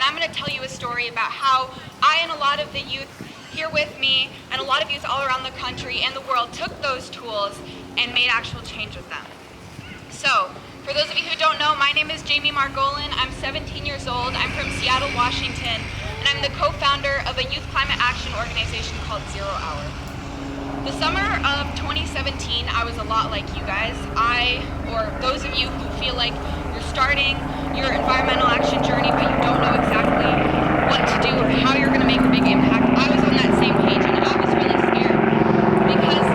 and I'm going to tell you a story about how I and a lot of the youth here with me and a lot of youth all around the country and the world took those tools and made actual change with them. So, for those of you who don't know, my name is Jamie Margolin. I'm 17 years old. I'm from Seattle, Washington, and I'm the co-founder of a youth climate action organization called 0 Hour. The summer of 2017, I was a lot like you guys. Or those of you who feel like you're starting your environmental action journey, but you don't know exactly what to do or how you're going to make a big impact, I was on that same page, and I was really scared because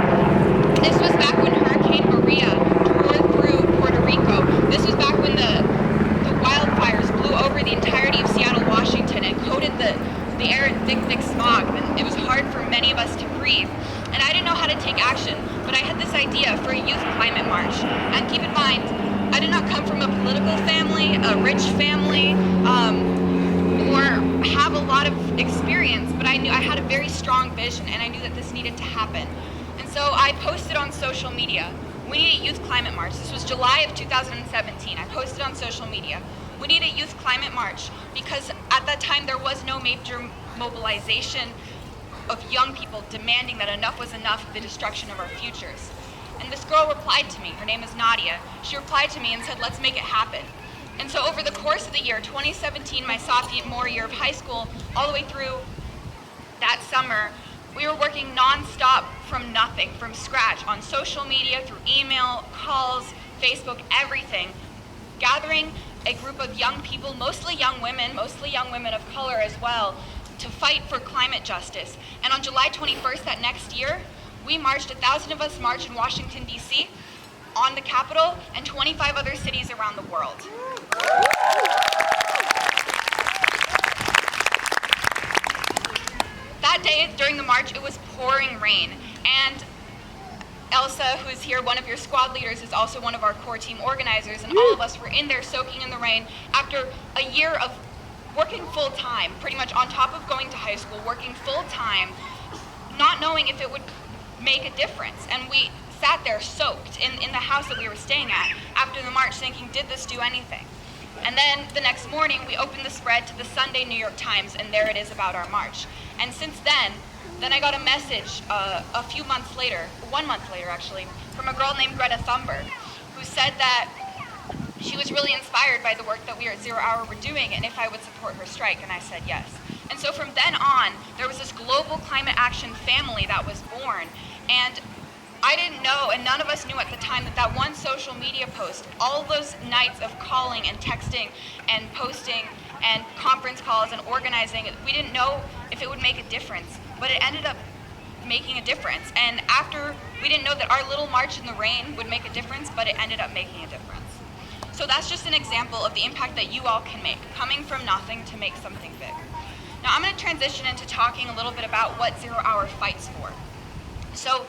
this was back when Hurricane Maria tore through Puerto Rico. This was back when the wildfires blew over the entirety of Seattle, Washington, and coated the air in thick smog, and it was hard for many of us to breathe. And I didn't know how to take action, but I had this idea for a youth climate march. And keep in mind, I did not come from a political family, a rich family, or have a lot of experience, but I knew I had a very strong vision, and I knew that this needed to happen. And so I posted on social media, we need a youth climate march. This was July of 2017. I posted on social media, we need a youth climate march, because at that time there was no major mobilization of young people demanding that enough was enough of the destruction of our futures. And this girl replied to me. Her name is Nadia. She replied to me and said, let's make it happen. And so over the course of the year, 2017, my sophomore year of high school, all the way through that summer, we were working non-stop from nothing, from scratch, on social media, through email, calls, Facebook, everything, gathering a group of young people, mostly young women of color as well, to fight for climate justice. And on July 21st, that next year, we marched, 1,000 of us marched in Washington, D.C., on the Capitol, and 25 other cities around the world. That day, during the march, it was pouring rain, and Elsa, who is here, one of your squad leaders, is also one of our core team organizers, and all of us were in there soaking in the rain after a year of working full-time, pretty much on top of going to high school, working full-time, not knowing if it would make a difference. And we sat there soaked in the house that we were staying at after the march thinking, did this do anything? And then the next morning, we opened the spread to the Sunday New York Times, and there it is about our march. And since then I got a message a few months later, 1 month later actually, from a girl named Greta Thunberg, who said that she was really inspired by the work that we at 0 Hour were doing, and if I would support her strike, and I said yes. And so from then on, there was this global climate action family that was born, and I didn't know, and none of us knew at the time, that one social media post, all those nights of calling and texting and posting and conference calls and organizing, we didn't know if it would make a difference, but it ended up making a difference. And after, we didn't know that our little march in the rain would make a difference, but it ended up making a difference. So that's just an example of the impact that you all can make, coming from nothing to make something big. Now I'm going to transition into talking a little bit about what 0 Hour fights for. So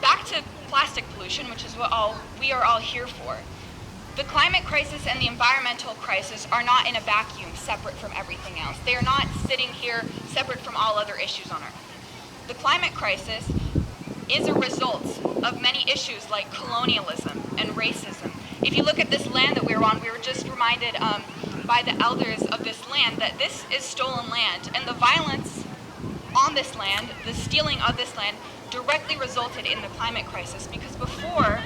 back to plastic pollution, which is what we are all here for. The climate crisis and the environmental crisis are not in a vacuum separate from everything else. They are not sitting here separate from all other issues on Earth. The climate crisis is a result of many issues like colonialism and racism. If you look at this land that we're on, we were just reminded by the elders of this land that this is stolen land, and the violence on this land, the stealing of this land, directly resulted in the climate crisis, because before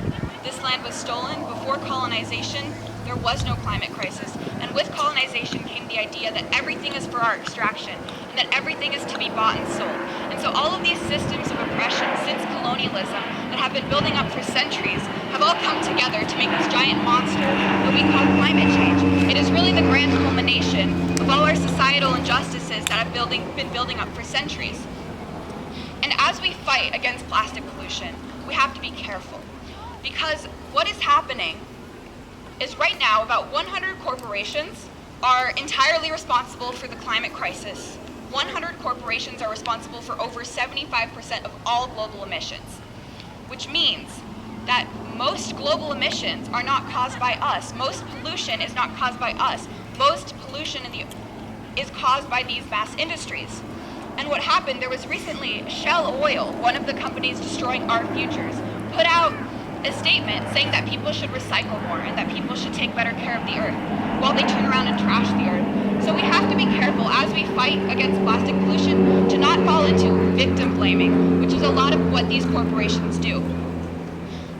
this land was stolen, before colonization, there was no climate crisis. And with colonization came the idea that everything is for our extraction, and that everything is to be bought and sold. And so all of these systems of oppression since colonialism that have been building up for centuries have all come together to make this giant monster that we call climate change. It is really the grand culmination of all our societal injustices that have been building up for centuries. And as we fight against plastic pollution, we have to be careful, because what is happening is right now about 100 corporations are entirely responsible for the climate crisis. 100 corporations are responsible for over 75% of all global emissions, which means that most global emissions are not caused by us. Most pollution is not caused by us. Most pollution is caused by these mass industries. And what happened, there was recently Shell Oil, one of the companies destroying our futures, put out a statement saying that people should recycle more and that people should take better care of the earth, while they turn around and trash the earth. So we have to be careful as we fight against plastic pollution to not fall into victim blaming, which is a lot of what these corporations do.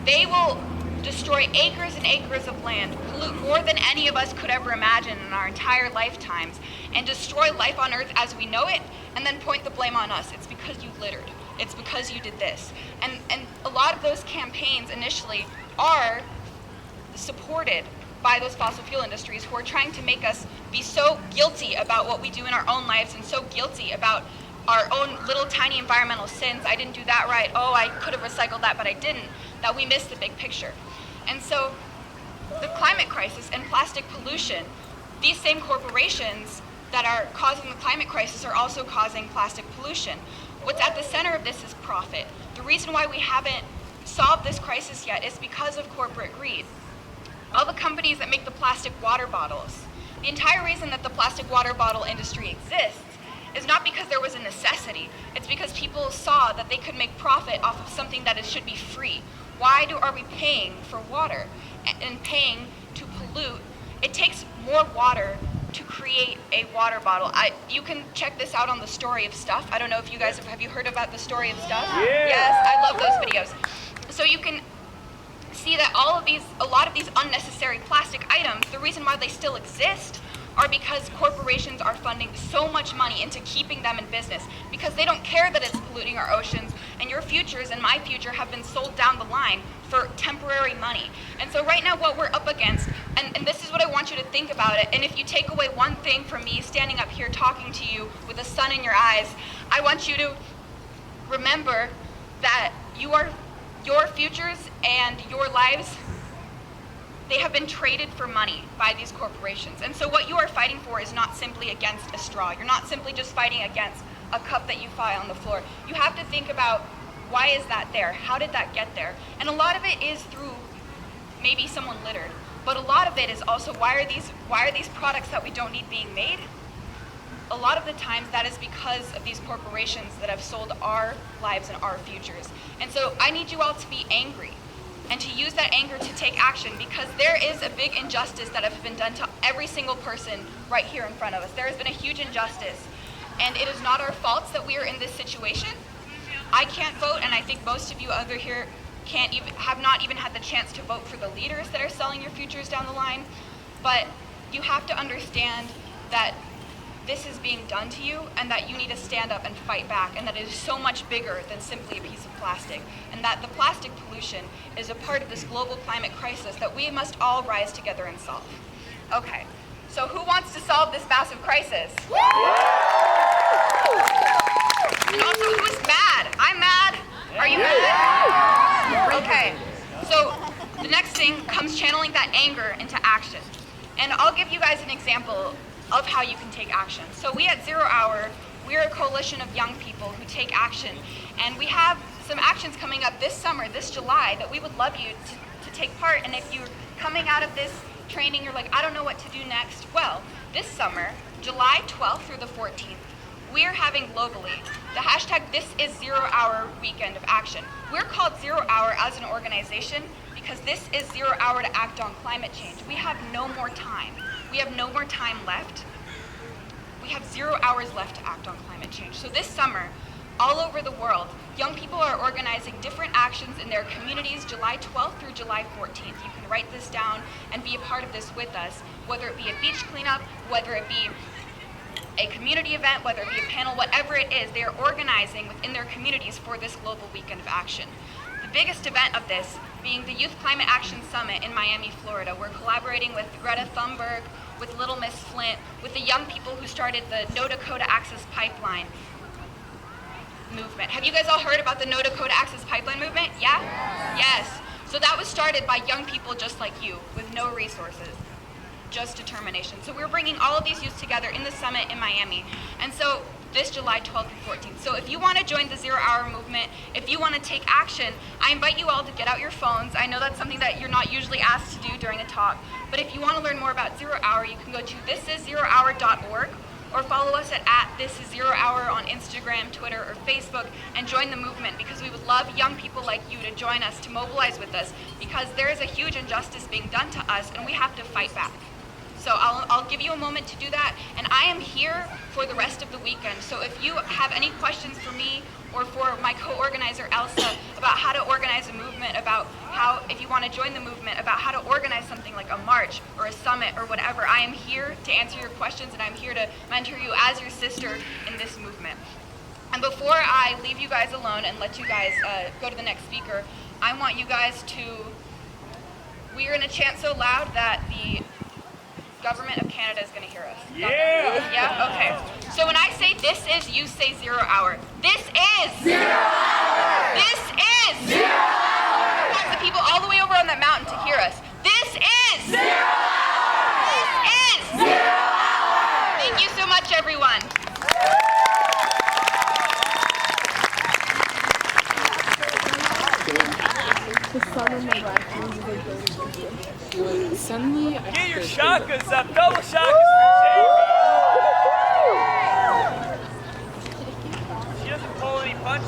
They will destroy acres and acres of land, pollute more than any of us could ever imagine in our entire lifetimes, and destroy life on Earth as we know it, and then point the blame on us. It's because you littered. It's because you did this. And a lot of those campaigns initially are supported by those fossil fuel industries who are trying to make us be so guilty about what we do in our own lives and so guilty about our own little tiny environmental sins. I didn't do that right. Oh, I could have recycled that, but I didn't. That we miss the big picture. And so the climate crisis and plastic pollution, these same corporations that are causing the climate crisis are also causing plastic pollution. What's at the center of this is profit. The reason why we haven't solved this crisis yet is because of corporate greed. All the companies that make the plastic water bottles, the entire reason that the plastic water bottle industry exists is not because there was a necessity. It's because people saw that they could make profit off of something that should be free. Why are we paying for water and paying to pollute? It takes more water to create a water bottle. You can check this out on the Story of Stuff. I don't know if you guys have you heard about the Story of Stuff? Yeah. Yes, I love those videos. So you can see that a lot of these unnecessary plastic items, the reason why they still exist are because corporations are funding so much money into keeping them in business because they don't care that it's polluting our oceans, and your futures and my future have been sold down the line for temporary money. And so right now what we're up against, and this is what I want you to think about it, and if you take away one thing from me standing up here talking to you with the sun in your eyes, I want you to remember that your futures and your lives, they have been traded for money by these corporations. And so what you are fighting for is not simply against a straw. You're not simply just fighting against a cup that you find on the floor. You have to think about, why is that there? How did that get there? And a lot of it is through maybe someone littered, but a lot of it is also, why are these products that we don't need being made? A lot of the times that is because of these corporations that have sold our lives and our futures. And so I need you all to be angry and to use that anger to take action, because there is a big injustice that has been done to every single person right here in front of us. There has been a huge injustice, and it is not our faults that we are in this situation. I can't vote, and I think most of you other here have not even had the chance to vote for the leaders that are selling your futures down the line, but you have to understand that this is being done to you, and that you need to stand up and fight back, and that it is so much bigger than simply a piece of plastic, and that the plastic pollution is a part of this global climate crisis that we must all rise together and solve. Okay, so who wants to solve this massive crisis? And also, who's mad? I'm mad. Are you mad? Okay, so the next thing comes channeling that anger into action. And I'll give you guys an example of how you can take action. So we at 0 Hour, we're a coalition of young people who take action. And we have some actions coming up this summer, this July, that we would love you to take part. And if you're coming out of this training, you're like, I don't know what to do next. Well, this summer, July 12th through the 14th, we're having globally the hashtag This Is 0 Hour Weekend of Action. We're called 0 Hour as an organization because this is 0 Hour to act on climate change. We have no more time. We have no more time left. We have 0 hours left to act on climate change. So this summer, all over the world, young people are organizing different actions in their communities July 12th through July 14th. You can write this down and be a part of this with us, whether it be a beach cleanup, whether it be a community event, whether it be a panel, whatever it is, they are organizing within their communities for this global weekend of action. The biggest event of this being the Youth Climate Action Summit in Miami, Florida. We're collaborating with Greta Thunberg, with Little Miss Flint, with the young people who started the No Dakota Access Pipeline movement. Have you guys all heard about the No Dakota Access Pipeline movement? Yeah? Yes. So that was started by young people just like you, with no resources, just determination. So we're bringing all of these youth together in the summit in Miami. And so this July 12th and 14th. So if you want to join the 0 Hour movement, if you want to take action, I invite you all to get out your phones. I know that's something that you're not usually asked to do during a talk, but if you want to learn more about 0 Hour, you can go to thisisz0hour.org or follow us at @thisisz0hour on Instagram, Twitter, or Facebook, and join the movement, because we would love young people like you to join us, to mobilize with us, because there is a huge injustice being done to us, and we have to fight back. So I'll give you a moment to do that, and I am here for the rest of the weekend. So if you have any questions for me or for my co-organizer Elsa about how to organize a movement, about how, if you want to join the movement, about how to organize something like a march or a summit or whatever, I am here to answer your questions, and I'm here to mentor you as your sister in this movement. And before I leave you guys alone and let you guys go to the next speaker, I want you guys to, we are going to chant so loud that the government of Canada is going to hear us. Yeah! Yeah? Okay. So when I say this is, you say 0 hour. This is! 0 hour! This is! 0 hour! I want the people all the way over on that mountain to hear us. This is! 0 hour! This is! 0 hour! Thank you so much, everyone. Suddenly, Get your shakas up, double shakas for Jay.